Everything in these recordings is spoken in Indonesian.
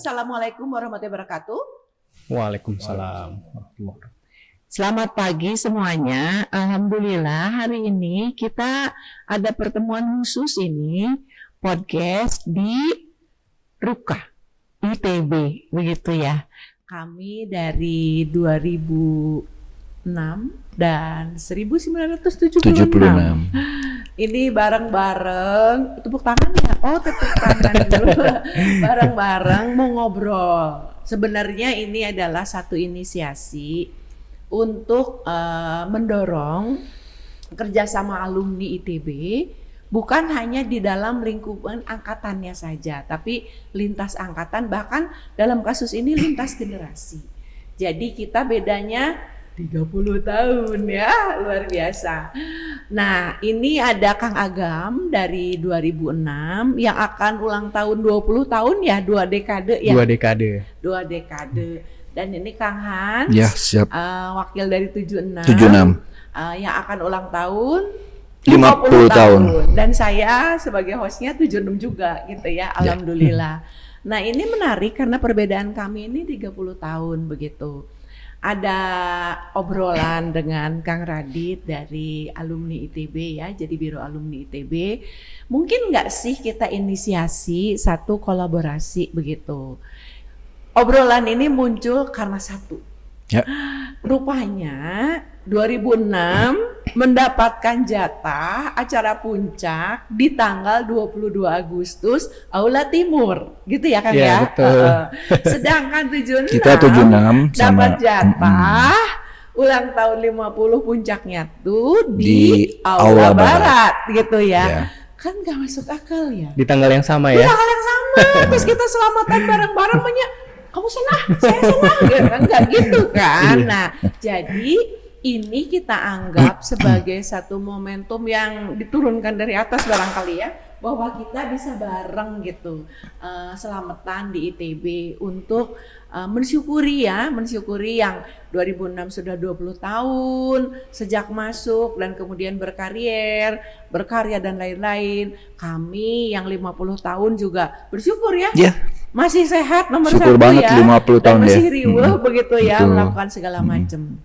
Assalamualaikum warahmatullahi wabarakatuh. Waalaikumsalam. Selamat pagi semuanya. Alhamdulillah hari ini kita ada pertemuan khusus ini podcast di Ruka ITB begitu ya. Kami dari 2006 dan 1976. Ini bareng-bareng, tepuk tangan ya? Oh, tepuk tangan dulu. Bareng-bareng mau ngobrol. Sebenarnya ini adalah satu inisiasi untuk mendorong kerjasama alumni ITB, bukan hanya di dalam lingkupan angkatannya saja, tapi lintas angkatan, bahkan dalam kasus ini lintas generasi. Jadi kita bedanya 30 tahun ya, luar biasa. Nah, ini ada Kang Agam dari 2006 yang akan ulang tahun 20 tahun ya, 2 dekade ya. 2 dekade. 2 dekade. Dan ini Kang Hans, ya, siap. Wakil dari 76. Yang akan ulang tahun 50 tahun. Dan saya sebagai hostnya 76 juga gitu ya, alhamdulillah. Nah, ini menarik karena perbedaan kami ini 30 tahun begitu. Ada obrolan dengan Kang Radit dari alumni ITB ya, jadi Biro Alumni ITB. Mungkin nggak sih kita inisiasi satu kolaborasi begitu. Obrolan ini muncul karena satu. Ya. Rupanya 2006 mendapatkan jatah acara puncak di tanggal 22 Agustus Aula Timur, gitu ya Kang ya? Betul. Sedangkan 76 Kita 76 dapat sama jatah ulang tahun 50 puncaknya tuh di Aula Aula Barat gitu ya. Ya. Kan gak masuk akal ya. Di tanggal yang sama Di ya. tanggal yang sama, terus kita selamatan bareng-bareng kamu senang, saya senang, gitu kan, nggak gitu kan. Nah, jadi ini kita anggap sebagai satu momentum yang diturunkan dari atas barangkali ya, bahwa kita bisa bareng gitu, selamatan di ITB untuk mensyukuri yang 2006 sudah 20 tahun sejak masuk dan kemudian berkarya dan lain-lain. Kami yang 50 tahun juga bersyukur ya. Masih sehat nomor Syukur 1 banget ya, 50 dan tahun masih ya. riuh begitu ya, Betul. melakukan segala macam.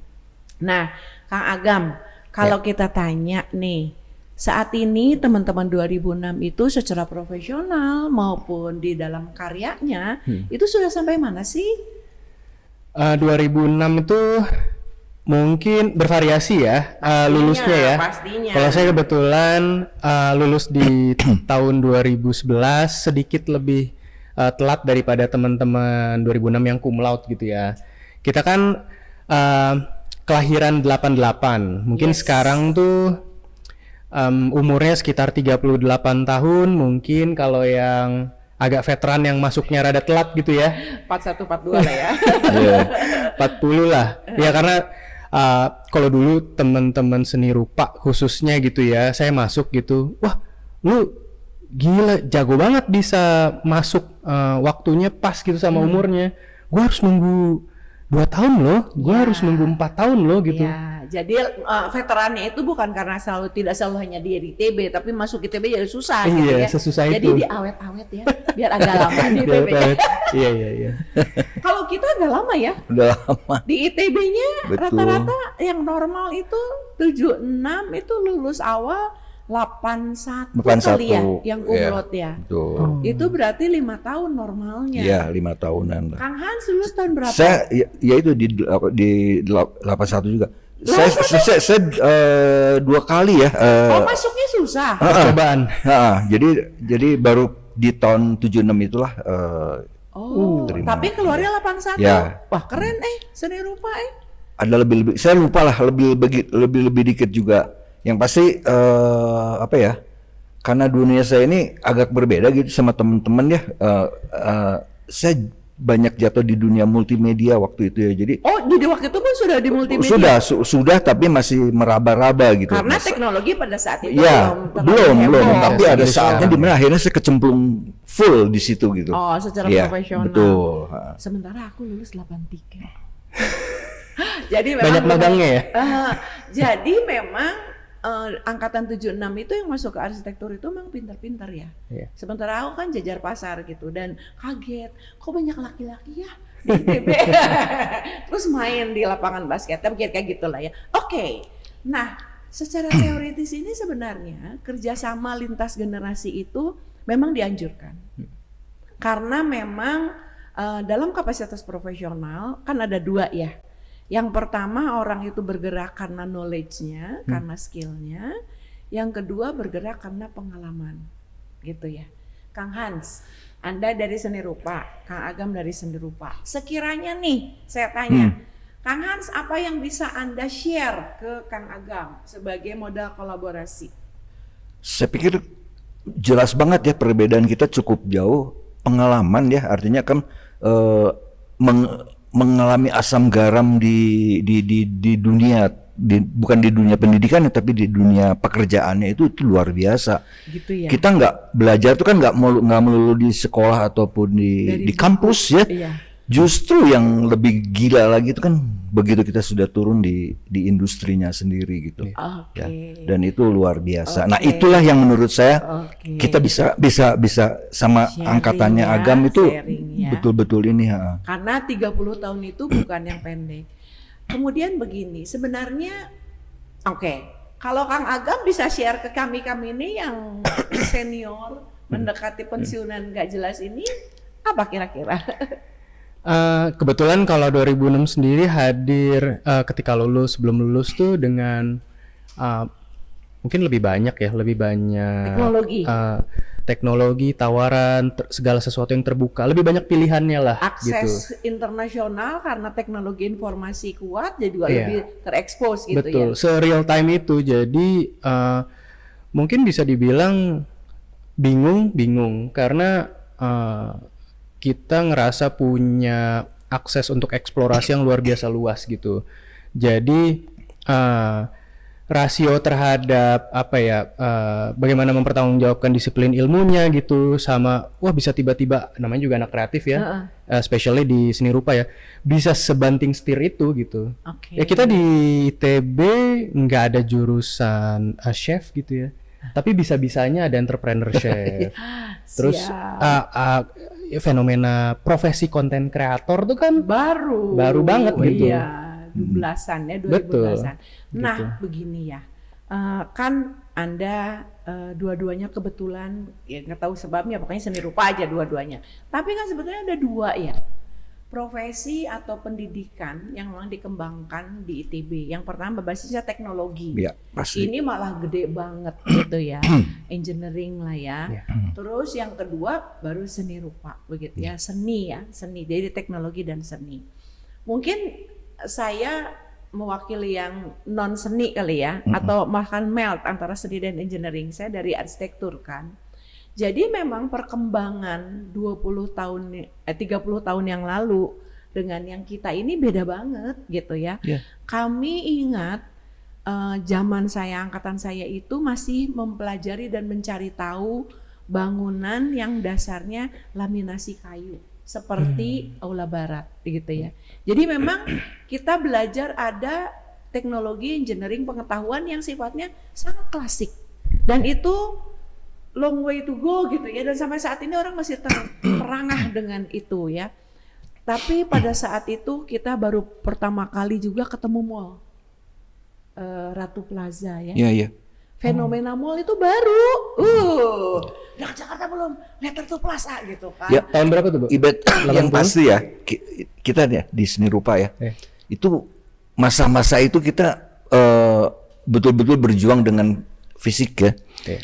Nah, Kang Agam, kalau kita tanya nih, saat ini teman-teman 2006 itu secara profesional maupun di dalam karyanya, itu sudah sampai mana sih? 2006 itu mungkin bervariasi ya, lulusnya ya. Pastinya. Kalau saya kebetulan lulus di tahun 2011, sedikit lebih telat daripada teman-teman 2006 yang cum laude gitu ya. Kita kan kelahiran 88, mungkin sekarang tuh umurnya sekitar 38 tahun, mungkin kalau yang agak veteran yang masuknya rada telat gitu ya. 41, 42 lah ya. 40 lah. Ya karena kalau dulu teman-teman seni rupa khususnya gitu ya, saya masuk gitu, wah lu gila jago banget bisa masuk waktunya pas gitu sama umurnya. Gue harus nunggu 2 tahun loh, gue harus nunggu 4 tahun loh gitu. Ya, jadi veterannya itu bukan karena tidak selalu hanya di ITB, tapi masuk ITB jadi susah gitu ya. Sesusah jadi itu. Jadi diawet-awet ya, biar agak lama di ITB. Iya. Kalau kita agak lama ya. Udah lama. Di ITB-nya Betul. rata-rata yang normal itu 76 itu lulus awal 81 kali ya, yang cum laude ya. Betul. Itu berarti 5 tahun normalnya. Iya, 5 tahunan lah. Kang Hans lulus tahun berapa? Saya ya itu di 81 juga. Saya 2 kali ya. Masuknya susah. Percobaan. Jadi baru di tahun 76 itulah. Terima. Tapi keluarnya 81. Ya. Wah, keren seni rupa Ada lebih, saya lupa lah, lebih dikit juga. Yang pasti apa ya? Karena dunia saya ini agak berbeda gitu sama teman-teman ya. Saya banyak jatuh di dunia multimedia waktu itu ya. Jadi jadi waktu itu pun sudah di multimedia. Sudah tapi masih meraba-raba gitu. Karena teknologi pada saat itu belum, tapi ada Seperti saatnya sekarang. di mana akhirnya saya kecemplung full di situ gitu. Secara Iya, profesional. Betul. Sementara aku lulus 83. Jadi memang Banyak magangnya ya. Jadi memang angkatan 76 itu yang masuk ke arsitektur itu memang pintar-pintar ya. Iya. Sementara aku kan jajar pasar gitu dan kaget, kok banyak laki-laki ya di ITB. Terus main di lapangan basket, tapi kayak gitulah ya. Oke. Nah, secara teoritis ini sebenarnya kerjasama lintas generasi itu memang dianjurkan. Karena memang dalam kapasitas profesional kan ada dua ya. Yang pertama orang itu bergerak karena knowledge-nya, karena skill-nya. Yang kedua bergerak karena pengalaman, gitu ya. Kang Hans, Anda dari seni rupa, Kang Agam dari seni rupa. Sekiranya nih, saya tanya, Kang Hans apa yang bisa Anda share ke Kang Agam sebagai modal kolaborasi? Saya pikir jelas banget ya perbedaan kita cukup jauh. Pengalaman ya, artinya kan mengalami asam garam di dunia, bukan di dunia pendidikan tapi di dunia pekerjaannya itu luar biasa. Gitu ya. Kita nggak belajar tuh kan nggak melulu di sekolah ataupun di kampus ya. Iya. Justru yang lebih gila lagi itu kan begitu kita sudah turun di industrinya sendiri gitu. Oke. Ya, dan itu luar biasa. Nah, Oke. itulah yang menurut saya Oke. kita bisa sama Sharing angkatannya ya, Agam itu sharing ya. betul-betul ini. Karena 30 tahun itu bukan yang pendek. Kemudian begini, sebenarnya kalau Kang Agam bisa share ke kami ini yang senior mendekati pensiunan nggak jelas ini, apa kira-kira? Kebetulan kalau 2006 sendiri hadir ketika sebelum lulus tuh dengan mungkin lebih banyak Teknologi. teknologi, tawaran, segala sesuatu yang terbuka, lebih banyak pilihannya lah gitu. Akses internasional karena teknologi informasi kuat, jadi juga Iya. lebih terekspos gitu Betul, ya. se-real time itu. Jadi mungkin bisa dibilang bingung karena kita ngerasa punya akses untuk eksplorasi yang luar biasa luas gitu. Jadi rasio terhadap bagaimana mempertanggungjawabkan disiplin ilmunya gitu, sama bisa tiba-tiba, namanya juga anak kreatif ya, especially di seni rupa ya, bisa sebanting setir itu gitu. Oke. Ya kita di ITB nggak ada jurusan chef gitu ya, tapi bisa-bisanya ada entrepreneurship. Terus fenomena profesi konten kreator tuh kan baru banget gitu. Iya, 12-an ya, 2012-an. Betul, Nah, gitu. begini ya. Kan Anda dua-duanya kebetulan ya nggak tahu sebabnya, pokoknya seni rupa aja dua-duanya. Tapi kan sebetulnya ada dua ya. Profesi atau pendidikan yang memang dikembangkan di ITB. Yang pertama berbasisnya teknologi. Ya, pasti. Ini malah gede banget gitu ya, engineering lah ya. Ya. Terus yang kedua baru seni rupa begitu ya, seni ya, seni, jadi teknologi dan seni. Mungkin saya mewakili yang non seni kali ya, atau bahkan melt antara seni dan engineering. Saya dari arsitektur kan. Jadi memang perkembangan 30 tahun yang lalu dengan yang kita ini beda banget gitu ya. Yeah. Kami ingat zaman saya, angkatan saya itu masih mempelajari dan mencari tahu bangunan yang dasarnya laminasi kayu seperti Aula Barat gitu ya. Jadi memang kita belajar ada teknologi engineering pengetahuan yang sifatnya sangat klasik dan itu long way to go gitu ya, dan sampai saat ini orang masih terperangah dengan itu ya. Tapi pada saat itu kita baru pertama kali juga ketemu mall Ratu Plaza ya. Iya, iya. Fenomena mall itu baru. Udah ke Jakarta belum? Lihat Ratu Plaza gitu kan. Ya, Tahun berapa tuh, Bu? Ibet yang 80? pasti ya kita ya di seni rupa ya. Itu masa-masa itu kita betul-betul berjuang dengan fisik ya.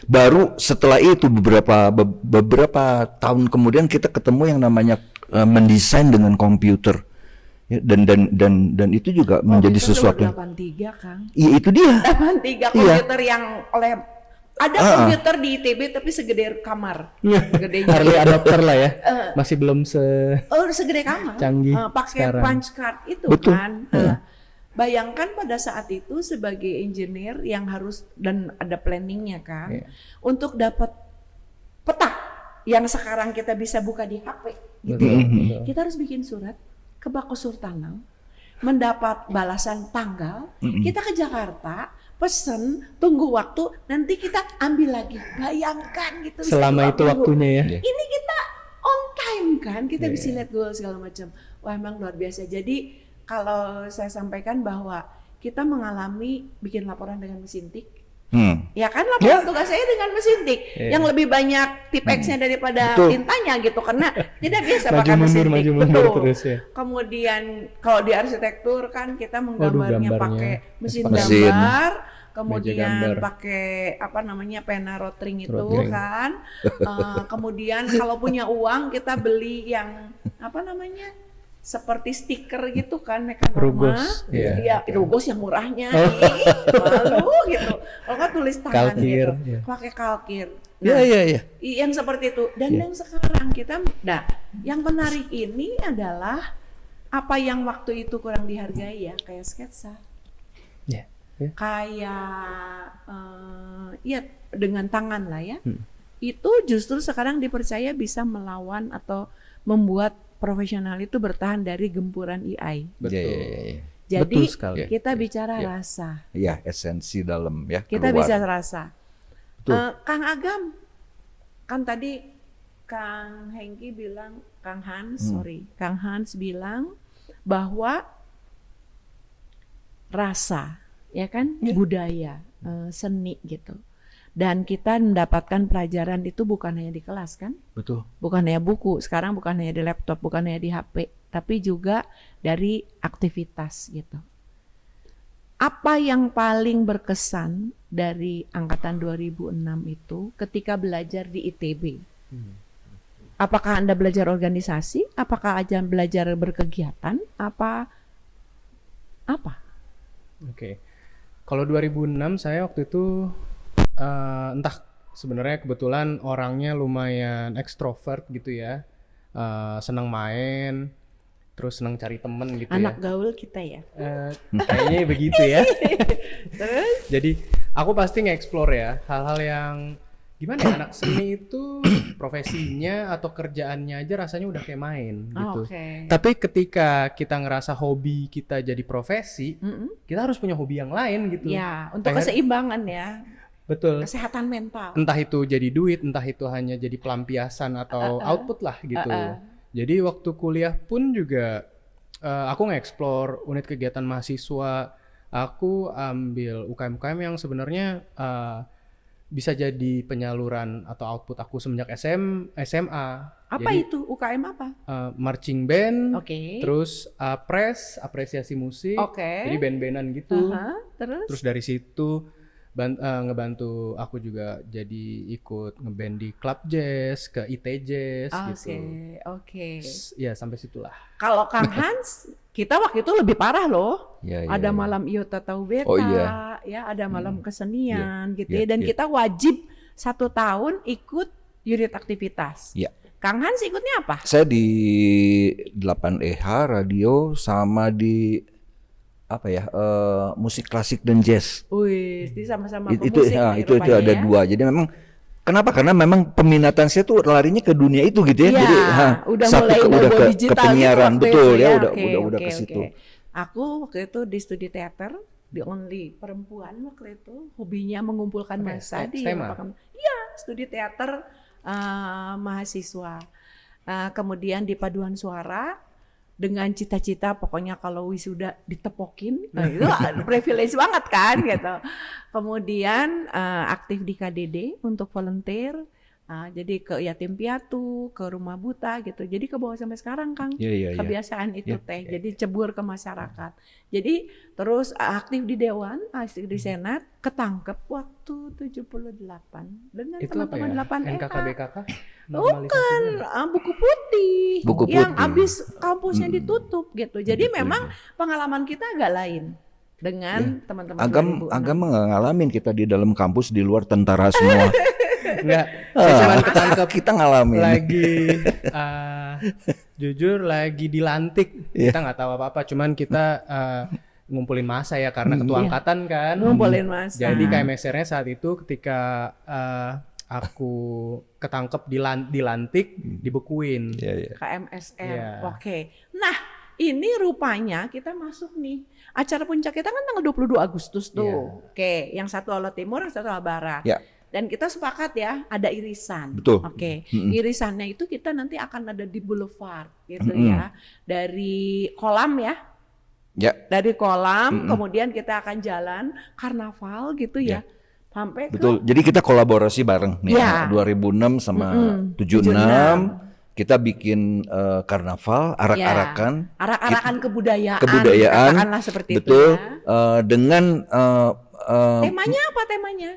Baru setelah itu beberapa tahun kemudian kita ketemu yang namanya mendesain dengan komputer. Ya, dan itu juga menjadi Komputer sesuatu. 83 Kang. Iya, itu dia. 83 komputer yang oleh ada komputer di ITB tapi segede kamar. Gedenya. Early adopter lah ya. Masih belum Segede kamar. canggih Pakai sekarang. punch card itu Betul. kan. Bayangkan pada saat itu sebagai engineer yang harus dan ada planningnya kan, untuk dapat peta yang sekarang kita bisa buka di HP gitu ya. Kita harus bikin surat ke Bako Surtanal, mendapat balasan tanggal, kita ke Jakarta, pesen, tunggu waktu, nanti kita ambil lagi. Bayangkan gitu. bisa Selama 2 itu minggu. waktunya ya. Ini kita on time kan, kita bisa Iya. lihat goal segala macam. Wah emang luar biasa. Jadi kalau saya sampaikan bahwa kita mengalami bikin laporan dengan mesin tik. Ya kan laporan tugas saya dengan mesin tik yang lebih banyak tip X-nya daripada Betul. tintanya gitu karena tidak biasa Maju pakai mesin tik. maju mundur Betul. terus ya. Kemudian kalau di arsitektur kan kita menggambarnya gambarnya. pakai mesin Mesin. gambar, Meja kemudian gambar. pakai apa namanya pena rotring itu Rotring. kan. Kemudian kalau punya uang kita beli yang apa namanya? Seperti stiker gitu kan mekanoma. Rugos, Iya, rugos yang murahnya. Oh. Ih, malu gitu. Kalau kan tulis tangan Kalkir, gitu. iya. Pakai kalkir. Iya. Yang seperti itu. Dan yang sekarang kita, yang menarik ini adalah apa yang waktu itu kurang dihargai ya, kayak sketsa. Ya. Ya. Kayak, ya dengan tangan lah ya. Itu justru sekarang dipercaya bisa melawan atau membuat profesional itu bertahan dari gempuran AI. Betul. Iya. Jadi Betul sekali. kita bicara Iya. rasa. Ya, esensi dalam ya. Kita keluar. bisa rasa. Betul. Kang Agam, kan tadi Kang Hengki bilang, Kang Hans bilang bahwa rasa, ya kan, budaya, seni gitu. Dan kita mendapatkan pelajaran itu bukan hanya di kelas kan, Betul. bukan hanya buku, sekarang bukan hanya di laptop, bukan hanya di HP, tapi juga dari aktivitas gitu. Apa yang paling berkesan dari angkatan 2006 itu ketika belajar di ITB? Apakah Anda belajar organisasi? Apakah Anda belajar berkegiatan? Apa? Oke. Kalau 2006 saya waktu itu entah sebenarnya kebetulan orangnya lumayan ekstrovert gitu ya. Senang main, terus senang cari temen gitu Anak ya. gaul kita ya. Kayaknya begitu ya. Terus? Jadi aku pasti nge-explore ya hal-hal yang gimana ya, anak seni itu profesinya atau kerjaannya aja rasanya udah kayak main gitu. Oke. Tapi ketika kita ngerasa hobi kita jadi profesi, kita harus punya hobi yang lain gitu. Ya, untuk Kayak- keseimbangan ya, Betul. kesehatan mental. Entah itu jadi duit, entah itu hanya jadi pelampiasan atau output lah gitu. Jadi waktu kuliah pun juga aku nge-explore unit kegiatan mahasiswa. Aku ambil UKM-UKM yang sebenarnya bisa jadi penyaluran atau output aku semenjak SMA. Apa Jadi, itu? UKM apa? marching band, Oke. terus apresiasi musik. Oke. Jadi band-bandan gitu. Aha, terus? Terus dari situ ngebantu aku juga jadi ikut ngeband di klub jazz, ke IT Jazz gitu. Oke. Ya sampai situlah. Kalau Kang Hans, kita waktu itu lebih parah loh. Ya, Ada malam Iota Tahu Beta, Oh, iya. ya ada malam kesenian gitu Iya, ya. Dan iya. kita wajib 1 tahun ikut unit aktivitas. Iya. Kang Hans ikutnya apa? Saya di 8EH radio sama di apa ya, musik klasik dan jazz. Wih, jadi sama-sama Itu pemusik ya, nih itu rupanya ada ya. 2. Jadi memang kenapa? Karena memang peminatan saya tuh larinya ke dunia itu gitu ya. Iya, Jadi udah satu mulai udah go ke digital penyiaran, gitu waktu betul itu ya, Oke, udah ke oke, situ. oke. Aku waktu itu di studi teater, the only perempuan waktu itu, hobinya mengumpulkan Apa ya, massa di STEMA? lapangan. Iya, studi teater mahasiswa. Kemudian di paduan suara dengan cita-cita pokoknya kalau wisuda ditepokin, nah itu privilege banget kan gitu. Kemudian aktif di KDD untuk volunteer. Jadi ke yatim piatu, ke rumah buta gitu. Jadi ke bawah sampai sekarang Kang. Iya. Kebiasaan itu Iya, teh. Jadi cebur ke masyarakat. Jadi terus aktif di dewan, aktif di senat, ketangkep waktu 78 dengan Itu apa ya? teman-teman 8 NKKBKK? Bukan, buku putih Buku yang putih. habis kampusnya ditutup gitu. Jadi memang pengalaman kita agak lain dengan teman-teman 2006. Agam nggak ngalamin kita di dalam kampus, di luar tentara semua. Enggak, saya cuman ketangkep Kita ngalamin. lagi jujur lagi dilantik. Iya. Kita nggak tahu apa-apa, cuman kita ngumpulin masa ya karena ketua Iya. angkatan kan. Ngumpulin massa. Jadi KMSR-nya saat itu ketika aku ketangkep dilantik, dibekuin. Iya. KMSR. Iya. Oke. Nah, ini rupanya kita masuk nih. Acara puncak kita kan tanggal 22 Agustus tuh. Oke, yang satu Aula Timur, yang satu Aula Barat. Ya. Dan kita sepakat ya, ada irisan. Betul. Oke, Mm-mm. irisannya itu kita nanti akan ada di boulevard gitu Mm-mm. ya. Dari kolam ya. Ya. Dari kolam, Mm-mm. kemudian kita akan jalan karnaval gitu ya. Sampai ke Betul. Jadi kita kolaborasi bareng nih. Ya. 2006 sama Mm-mm. 76. Kita bikin karnaval, arak-arakan. arak-arakan kebudayaan. Kebudayaan, Katakanlah seperti betul. itu ya. Dengan Temanya apa temanya?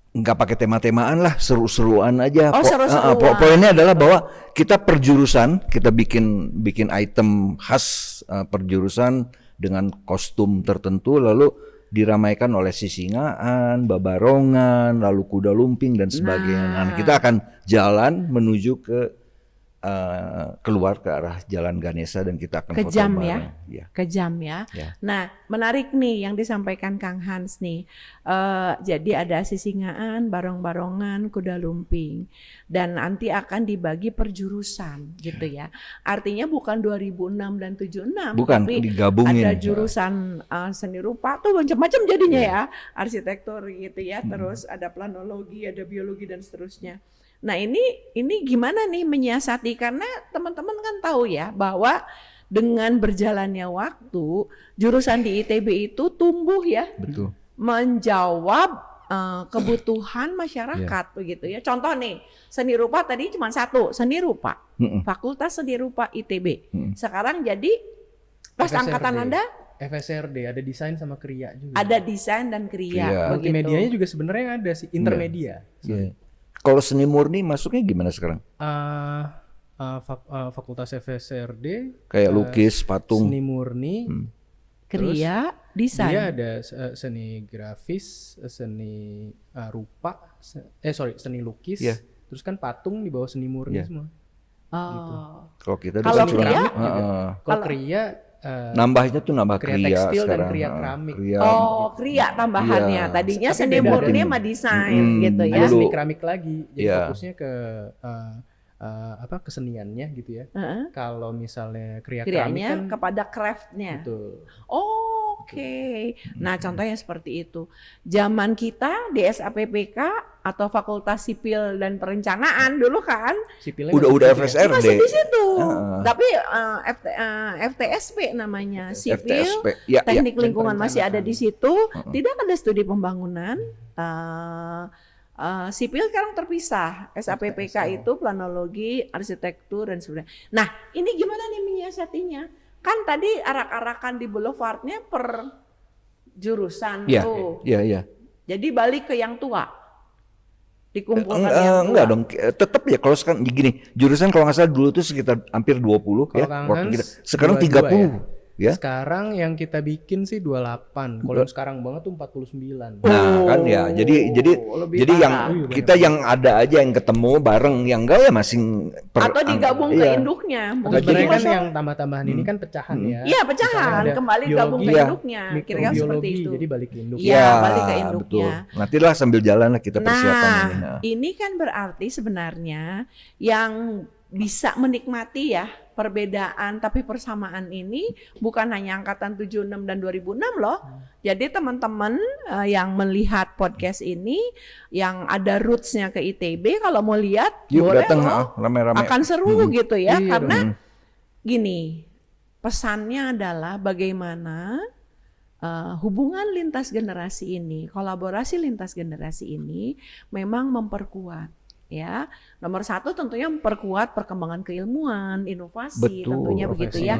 nggak pakai tema-temaan lah, seru-seruan aja. Oh, seru-seruan. Poinnya adalah bahwa kita perjurusan, kita bikin item khas perjurusan dengan kostum tertentu, lalu diramaikan oleh sisingaan, babarongan, lalu kuda lumping dan sebagainya. Nah, kita akan jalan menuju ke keluar ke arah Jalan Ganesha dan kita akan foto Kejam bareng. ya, kejam ya. Ya. Nah, menarik nih yang disampaikan Kang Hans nih. Jadi ada sisingaan, barong-barongan, kuda lumping, dan nanti akan dibagi per jurusan gitu ya. Artinya bukan 2006 dan 76, Bukan, tapi digabungin. ada jurusan seni rupa tuh macam-macam jadinya ya, arsitektur gitu ya. Terus ada planologi, ada biologi dan seterusnya. Nah ini gimana nih menyiasati, karena teman-teman kan tahu ya bahwa dengan berjalannya waktu jurusan di ITB itu tumbuh ya, Betul. menjawab kebutuhan masyarakat begitu ya. Contoh nih, seni rupa tadi cuma satu, seni rupa, Mm-mm. Fakultas Seni Rupa ITB. Mm-mm. Sekarang jadi pas FSRD. angkatan Anda FSRD, ada desain sama kriya juga. ada desain dan kriya Iya. begitu. Multimedianya juga sebenarnya ada sih, intermedia. Iya. Kalau seni murni masuknya gimana sekarang? Fakultas FSRD Kayak lukis, patung. seni murni, Kriya, dia desain. ada seni grafis, seni rupa, seni lukis, Iya. terus kan patung di bawah seni murni Iya. semua. Oh. Kalau kita Kalau disuruh- kriya? Heeh. Kalau kriya Nambahnya tuh nambah kriya kriya tekstil dan sekarang. kriya Heeh, keramik. kriya. Oh, kriya tambahannya. Iya. Tadinya Tapi seni beda murni tim. sama desain Mm-mm. gitu ya. ada Dulu. seni keramik lagi, jadi Iya. fokusnya ke keseniannya gitu ya. Heeh. Kalau misalnya kriya keramik Krianya kan kepada craftnya. betul. Oh, oke. Nah, contohnya seperti itu. Zaman kita di SAPPK atau Fakultas Sipil dan Perencanaan dulu kan Sipilnya Udah masih FSRD. masih di situ. Heeh. Tapi FTSP namanya, Sipil FTSP. Ya, Teknik Dan Lingkungan masih ada di situ. Heeh. Tidak ada studi pembangunan. Sipil sekarang terpisah. SAPPK itu planologi, arsitektur dan sebagainya. Nah, ini gimana nih menyiasatinya? Kan tadi arak-arakan di boulevardnya per jurusan Iya, tuh. iya, iya. Jadi balik ke yang tua. Dikumpulkan yang tua. Enggak dong, tetap ya kalau sekarang gini, jurusan kalau nggak salah dulu tuh sekitar hampir 20 Kalau ya. Kang Waktu Hans, kita. Sekarang 22 30 ya. Sekarang yang kita bikin sih 28. Kalau yang sekarang banget tuh 49. Nah, kan ya. Jadi lebih jadi yang parah. kita yang ada aja yang ketemu bareng, yang enggak ya masing Atau digabung ke iya. induknya. Atau Mungkin sebenarnya kan masuk- yang tambah-tambahan ini kan pecahan ya. Iya, pecahan Misalnya ada kembali gabung ke biologi, induknya. Kira-kira seperti mikrobiologi, itu. jadi balik ke induk. Iya, balik ke induknya. Betul. Nantilah sambil jalan lah kita persiapan ini. Nah, ini kan berarti sebenarnya yang bisa menikmati ya perbedaan tapi persamaan ini bukan hanya angkatan 76 dan 2006 loh. Jadi teman-teman yang melihat podcast ini yang ada roots-nya ke ITB kalau mau lihat Yuk boleh datang loh. rame-rame. Akan seru gitu ya Iya karena dong. gini, pesannya adalah bagaimana hubungan lintas generasi ini, kolaborasi lintas generasi ini memang memperkuat ya. Nomor satu tentunya memperkuat perkembangan keilmuan, inovasi, Betul, tentunya begitu ya.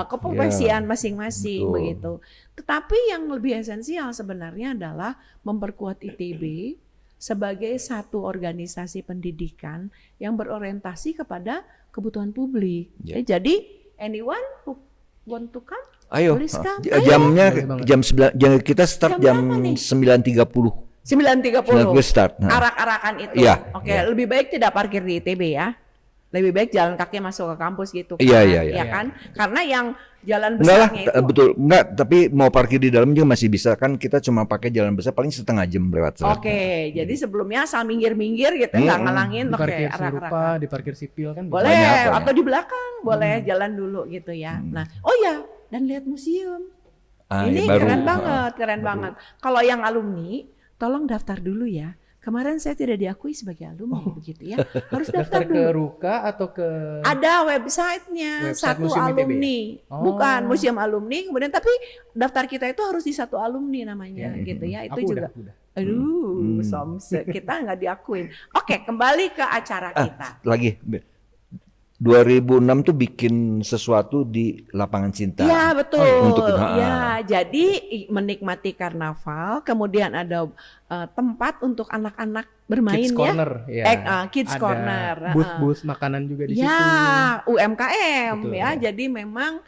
Keprofesian masing-masing betul. begitu. Tetapi yang lebih esensial sebenarnya adalah memperkuat ITB sebagai satu organisasi pendidikan yang berorientasi kepada kebutuhan publik. Ya. Jadi anyone who want to come? Ayo. Boleh sekali. Jamnya Boleh banget. jam 9 kita start Jam jam berapa nih? 9.30. 9.30. 9.30 start. Nah. Arak-arakan itu. Iya, Oke, iya. lebih baik tidak parkir di ITB ya. lebih baik jalan kaki masuk ke kampus gitu kan. Iya. Kan? Karena yang jalan Enggak lah, besarnya itu betul. Enggak, tapi mau parkir di dalam juga masih bisa kan, kita cuma pakai jalan besar paling setengah jam lewat. Oke, jadi sebelumnya asal minggir-minggir gitu nggak ngalangin. Di Oke, parkir arah-arah. serupa, di parkir sipil kan Boleh, Banyak. atau di belakang boleh jalan dulu gitu ya. Nah, oh ya, dan lihat museum. Ini ya baru. keren banget. Kalau yang alumni, tolong daftar dulu ya. Kemarin saya tidak diakui sebagai alumni begitu ya. Harus daftar daftar ke dulu. Ruka atau ke Ada websitenya, Website satu Museum ITB ya? alumni, Oh. bukan museum alumni. Kemudian tapi daftar kita itu harus di satu alumni namanya, gitu ya. Itu aku juga. udah. Aduh, somse kita nggak diakuin. Oke, kembali ke acara kita. Lagi 2006 tuh bikin sesuatu di lapangan Cinta. Iya betul. Untuk Ya, jadi menikmati karnaval, kemudian ada tempat untuk anak-anak bermain Kids ya. Corner ya. Kids Ada Corner. booth-booth makanan juga di situ. Ya, UMKM Betul, ya. ya. Jadi memang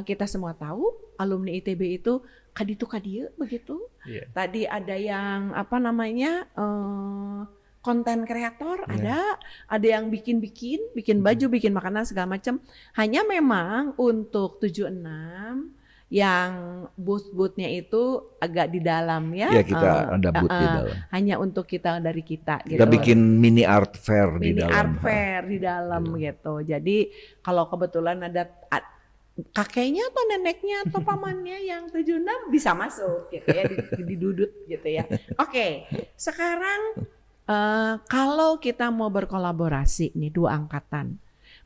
kita semua tahu alumni ITB itu kaditu kadieu begitu. Iya. Tadi ada yang apa namanya konten kreator, ada yang bikin baju, bikin makanan segala macam. Hanya memang untuk 76 yang booth-boothnya itu agak di dalam ya. Ya kita ada booth di dalam. Hanya untuk kita dari kita gitu. Kita bikin mini art fair di Mini dalam. art fair di dalam gitu. Jadi kalau kebetulan ada kakeknya atau neneknya atau pamannya yang 76 bisa masuk gitu ya, didudut gitu ya. Oke, sekarang kalau kita mau berkolaborasi nih dua angkatan,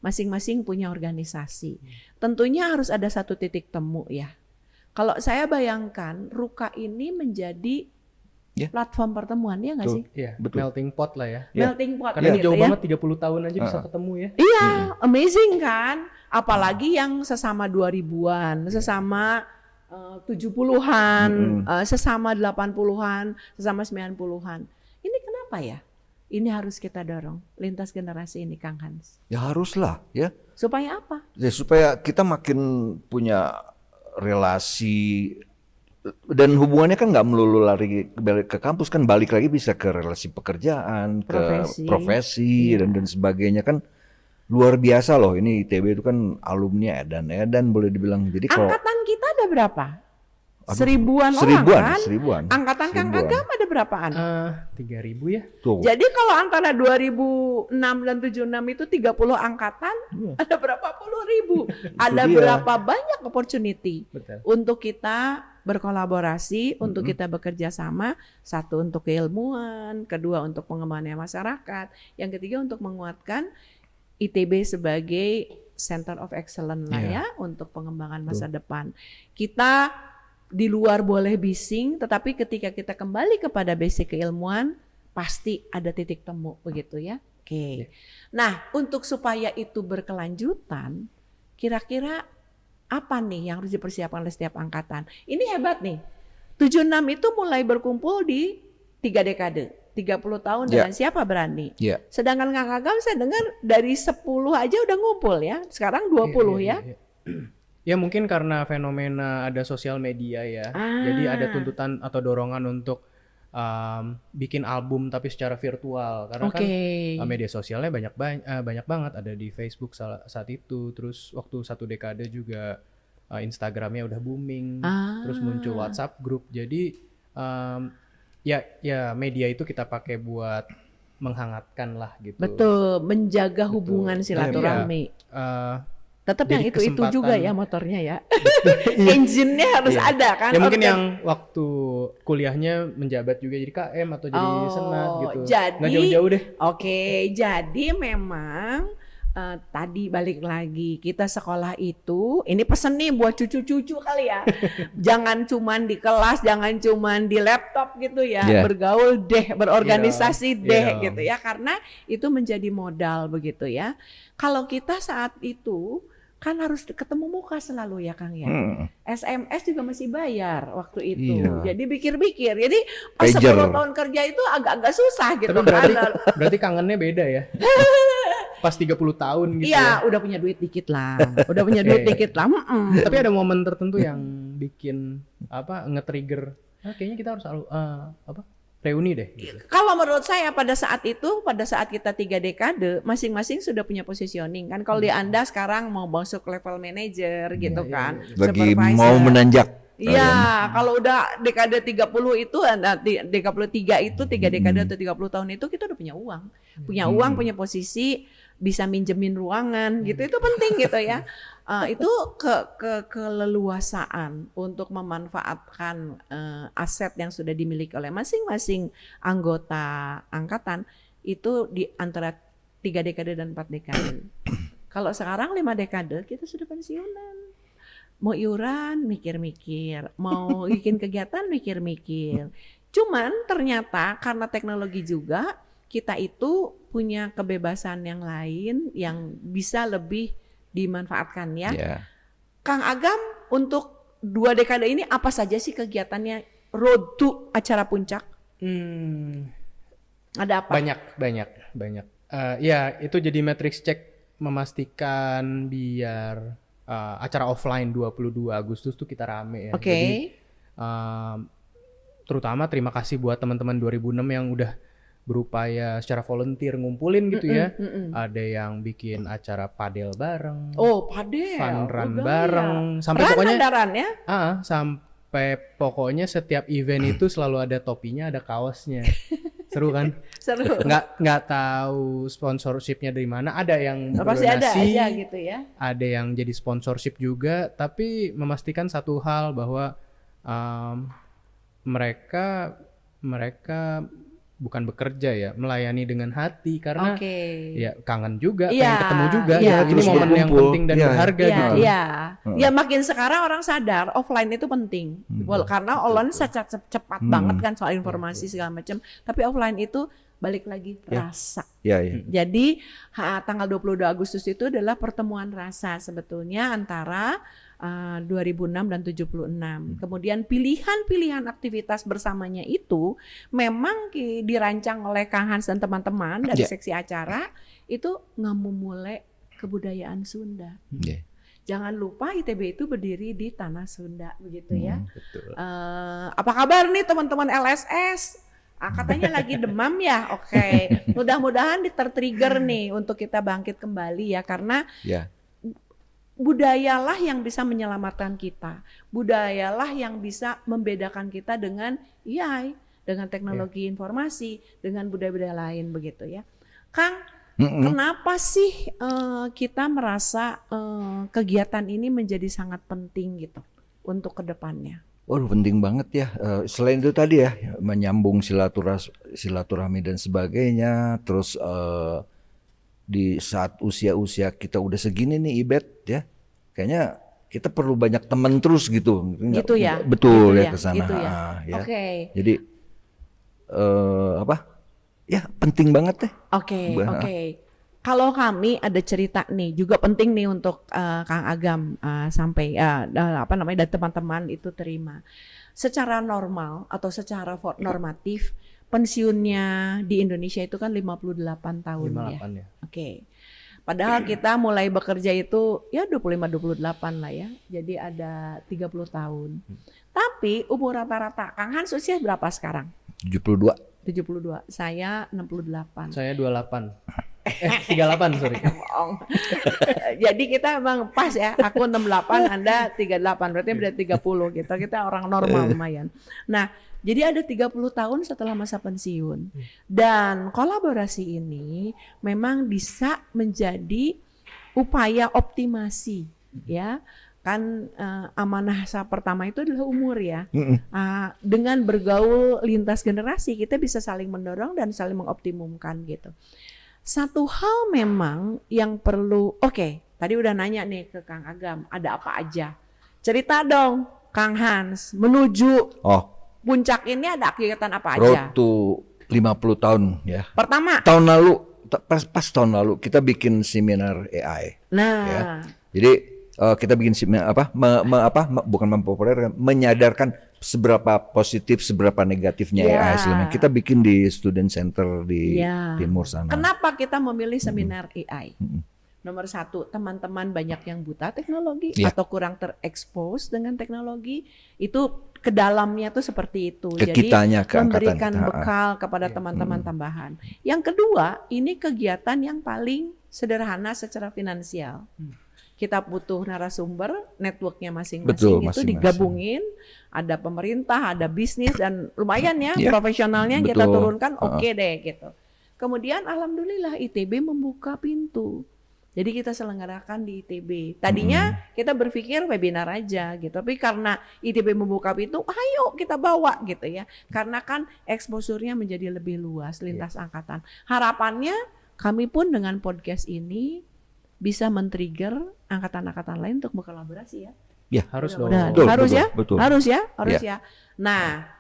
masing-masing punya organisasi, tentunya harus ada satu titik temu ya. Kalau saya bayangkan Ruka ini menjadi platform pertemuan ya nggak sih? Iya, Betul. melting pot lah ya. Melting pot Karena ini gitu jauh ya. banget 30 tahun aja bisa ketemu ya. Iya, amazing kan? Apalagi yang sesama 2000-an, sesama 70-an, sesama 80-an, sesama 90-an. Ini kenapa ya? Ini harus kita dorong lintas generasi ini, Kang Hans. Ya haruslah ya. Supaya apa? Ya supaya kita makin punya relasi, dan hubungannya kan nggak melulu lari ke kampus, kan balik lagi bisa ke relasi pekerjaan, Profesi. ke profesi dan sebagainya kan. Luar biasa loh, ini ITB itu kan alumni edan boleh dibilang. Jadi kalau Angkatan kita ada berapa? Aduh, Seribuan orang kan? seribuan. Angkatan Kang Agam ada berapaan? 3.000 ya. Tuh. Jadi kalau antara 2006 dan 76 itu 30 angkatan, ada berapa puluh ribu? Ada dia. berapa banyak opportunity Betul. untuk kita berkolaborasi, untuk kita bekerja sama. Satu untuk keilmuan, kedua untuk pengembangan masyarakat, yang ketiga untuk menguatkan ITB sebagai Center of Excellence lah ya untuk pengembangan masa depan. Kita di luar boleh bising, tetapi ketika kita kembali kepada basic keilmuan, pasti ada titik temu begitu ya. Oke. Nah, untuk supaya itu berkelanjutan, kira-kira apa nih yang harus dipersiapkan oleh setiap angkatan? Ini hebat nih. 76 itu mulai berkumpul di 3 dekade. 30 tahun dengan siapa berani. Sedangkan Kang Agam saya dengar dari 10 aja udah ngumpul ya. Sekarang 20 ya. Ya mungkin karena fenomena ada sosial media ya. Jadi ada tuntutan atau dorongan untuk bikin album tapi secara virtual. Karena kan media sosialnya banyak banget. Ada di Facebook saat itu. Terus waktu 1 dekade juga Instagramnya udah booming. Terus muncul WhatsApp group. Jadi ya media itu kita pakai buat menghangatkan lah gitu. Betul, menjaga hubungan silaturahmi. Tetap yang itu juga ya motornya ya. Engine-nya harus ada kan. Ya mungkin yang waktu kuliahnya menjabat juga jadi KM atau jadi senat gitu. Nggak jauh-jauh deh. Oke, jadi memang tadi balik lagi kita sekolah itu, ini pesen nih buat cucu-cucu kali ya. Jangan cuman di kelas, jangan cuman di laptop gitu ya. Bergaul deh, berorganisasi deh gitu ya. Karena itu menjadi modal begitu ya. Kalau kita saat itu kan harus ketemu muka selalu ya Kang ya. SMS juga masih bayar waktu itu. Jadi pikir-pikir. Jadi pas 10 tahun kerja itu agak-agak susah gitu. Tapi berarti kangennya beda ya. Pas 30 tahun gitu. Iya, udah punya duit dikit lah. Udah punya duit dikit lah. Tapi ada momen tertentu yang bikin nge-trigger. Kayaknya kita harus reuni deh. Gitu. Kalau menurut saya pada saat kita 3 dekade, masing-masing sudah punya positioning kan. Kalau di Anda sekarang mau masuk level manager gitu kan, Lagi supervisor. mau menanjak. Iya, kalau udah dekade 30 itu, 33 itu, 3 dekade atau 30 tahun itu kita udah punya uang. Punya uang, punya posisi, bisa minjemin ruangan gitu, itu penting gitu ya. Itu keleluasaan untuk memanfaatkan aset yang sudah dimiliki oleh masing-masing anggota angkatan itu di antara 3 dekade dan 4 dekade. Kalau sekarang 5 dekade kita sudah pensiunan. Mau iuran mikir-mikir, mau bikin kegiatan mikir-mikir. Cuman ternyata karena teknologi juga kita itu punya kebebasan yang lain yang bisa lebih dimanfaatkan ya. Yeah. Kang Agam untuk 2 dekade ini apa saja sih kegiatannya road to acara puncak? Ada apa? Banyak. Ya itu jadi matrix check memastikan biar acara offline 22 Agustus tuh kita rame ya. Oke. Jadi terutama terima kasih buat teman-teman 2006 yang udah berupaya secara volunteer ngumpulin gitu ya. Ada yang bikin acara padel bareng. Oh, padel. Fun run Udah, bareng. ya. Sampai Run pokoknya ada run ya? sampai pokoknya setiap event itu selalu ada topinya, ada kaosnya. Seru kan? Seru. Nggak tahu sponsorshipnya dari mana. Ada yang Pasti ada berdonasi, aja gitu ya. ada yang jadi sponsorship juga, tapi memastikan satu hal bahwa mereka bukan bekerja ya, melayani dengan hati karena ya kangen juga, pengen ketemu juga. Iya. Ini Terus momen yang berkumpul. penting dan Iya. berharga Iya, gitu. iya. Ya makin sekarang orang sadar offline itu penting. Karena online cepat banget kan soal informasi segala macam. Tapi offline itu balik lagi rasa. Ya, ya. Jadi tanggal 22 Agustus itu adalah pertemuan rasa sebetulnya antara 2006 dan 76. Kemudian pilihan-pilihan aktivitas bersamanya itu memang dirancang oleh Kang Hans dan teman-teman dari seksi acara itu memulai kebudayaan Sunda. Yeah. Jangan lupa ITB itu berdiri di tanah Sunda begitu ya. Betul. Apa kabar nih teman-teman LSS? Katanya lagi demam ya, oke. Mudah-mudahan tertrigger nih untuk kita bangkit kembali ya, karena budayalah yang bisa menyelamatkan kita. Budayalah yang bisa membedakan kita dengan AI, dengan teknologi informasi, dengan budaya-budaya lain begitu ya. Kang, kenapa sih kita merasa kegiatan ini menjadi sangat penting gitu untuk kedepannya? Waduh, penting banget ya. Selain itu tadi ya, menyambung silaturahmi dan sebagainya. Terus di saat usia-usia kita udah segini nih Ibet ya, kayaknya kita perlu banyak teman terus gitu. Gitu ya. Betul gitu ya kesana. Gitu ya. Ya. Oke. Jadi ya penting banget deh. Oke. Kalau kami ada cerita nih, juga penting nih untuk Kang Agam sampai dan teman-teman itu terima. Secara normal atau secara normatif pensiunnya di Indonesia itu kan 58 tahun 58 ya. Oke. Padahal kita mulai bekerja itu ya 25-28 lah ya. Jadi ada 30 tahun. Tapi umur rata-rata Kang Hans usia berapa sekarang? 72. 72. Saya 68. Saya 28. 38 sorry. Bohong. Jadi kita emang pas ya. Aku 68, Anda 38. Berarti beda 30 gitu. Kita orang normal lumayan. Nah, jadi ada 30 tahun setelah masa pensiun. Dan kolaborasi ini memang bisa menjadi upaya optimasi ya. Kan amanah pertama itu adalah umur ya. Dengan bergaul lintas generasi kita bisa saling mendorong dan saling mengoptimumkan gitu. Satu hal memang yang perlu, tadi udah nanya nih ke Kang Agam, ada apa aja? Cerita dong Kang Hans, menuju puncak ini ada kegiatan apa aja? Road to 50 tahun ya. Pertama, Tahun lalu, pas tahun lalu kita bikin seminar AI. Nah, Ya. Jadi kita bikin bukan mempopulerkan, menyadarkan seberapa positif, seberapa negatifnya AI selama kita bikin di student center di timur sana. Kenapa kita memilih seminar AI? Nomor satu, teman-teman banyak yang buta teknologi atau kurang terekspos dengan teknologi. Itu ke dalamnya tuh seperti itu. Ke Jadi kitanya, ke angkatan memberikan kita. bekal kepada teman-teman tambahan. Yang kedua, ini kegiatan yang paling sederhana secara finansial. Kita butuh narasumber, networknya Betul, masing-masing itu masing-masing. digabungin, ada pemerintah, ada bisnis dan lumayan ya Iya, profesionalnya kita betul. turunkan oke deh gitu. Kemudian alhamdulillah ITB membuka pintu. Jadi kita selenggarakan di ITB. Tadinya kita berpikir webinar aja gitu, tapi karena ITB membuka pintu, ayo kita bawa gitu ya. Karena kan eksposurnya menjadi lebih luas lintas angkatan. Harapannya kami pun dengan podcast ini bisa men-trigger angkatan-angkatan lain untuk berkolaborasi ya. Ya, Harus dong. Mudah-mudahan. Betul, harus betul, ya, betul. harus ya, harus ya. Nah,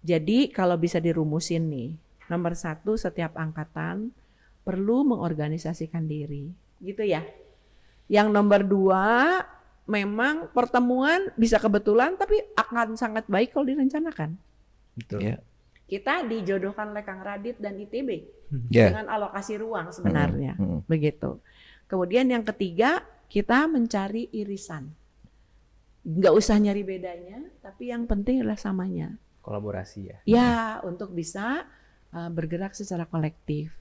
jadi kalau bisa dirumusin nih, nomor 1 setiap angkatan perlu mengorganisasikan diri, gitu ya. Yang nomor 2 memang pertemuan bisa kebetulan, tapi akan sangat baik kalau direncanakan. Betul. Ya. Kita dijodohkan oleh Kang Radit dan ITB Ya. dengan alokasi ruang sebenarnya, Mm. begitu. Kemudian yang ketiga, kita mencari irisan. Nggak usah nyari bedanya, tapi yang penting adalah samanya. Kolaborasi ya. Ya, untuk bisa bergerak secara kolektif.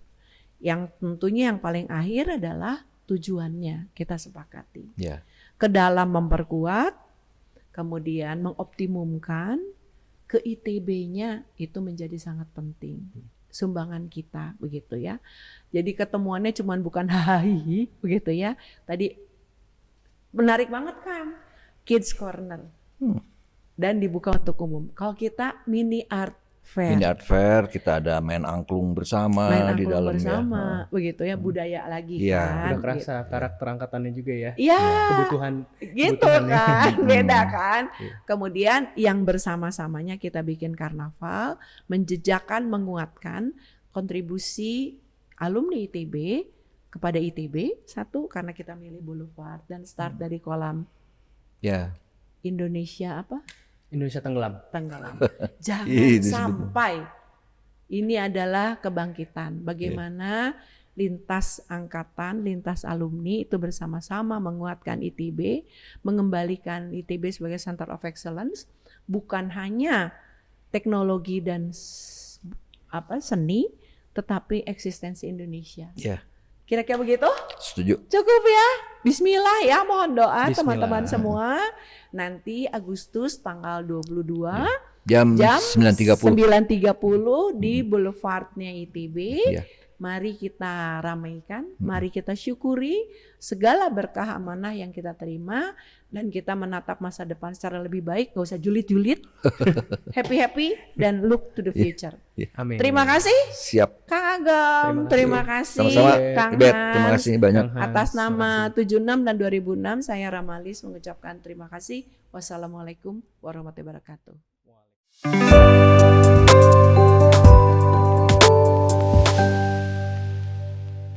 Yang tentunya yang paling akhir adalah tujuannya kita sepakati. Ya. Ke dalam memperkuat, kemudian mengoptimumkan, ke ITB-nya itu menjadi sangat penting. Sumbangan kita begitu ya. Jadi ketemuannya cuman bukan hahihi begitu ya. Tadi menarik banget kan Kids Corner. Dan dibuka untuk umum. Kalau kita mini art fair. Mini art fair, kita ada main angklung bersama Main di angklung dalam bersama begitu ya, budaya lagi Iya. kan. Udah kerasa karakter angkatannya juga ya. Iya. Kebutuhan. Gitu kebutuhannya. kan, beda kan. Iya. Kemudian yang bersama-samanya kita bikin karnaval, menjejakan, menguatkan kontribusi alumni ITB kepada ITB. Satu, karena kita milih Boulevard dan start dari kolam Ya. Indonesia apa? Indonesia tenggelam. Tenggelam. Jangan Ini disebut. sampai ini adalah kebangkitan. Bagaimana lintas angkatan, lintas alumni itu bersama-sama menguatkan ITB, mengembalikan ITB sebagai Center of Excellence, bukan hanya teknologi dan seni, tetapi eksistensi Indonesia. Ya. Kira-kira begitu? Setuju. Cukup ya. Bismillah ya, mohon doa Bismillah. teman-teman semua. Nanti Agustus tanggal 22 Jam jam 9.30. 9.30 di Boulevardnya ITB. Iya. Mari kita ramaikan, mari kita syukuri segala berkah amanah yang kita terima dan kita menatap masa depan secara lebih baik, gak usah julid-julid, happy-happy dan look to the future. Amin. Terima kasih Siap. Kang Agam, terima kasih Sama-sama. Kang Ibet, Hans. terima kasih banyak. Kang Hans, Atas terima nama kasih. 76 dan 2006 saya Ramalis mengucapkan terima kasih. Wassalamualaikum warahmatullahi wabarakatuh.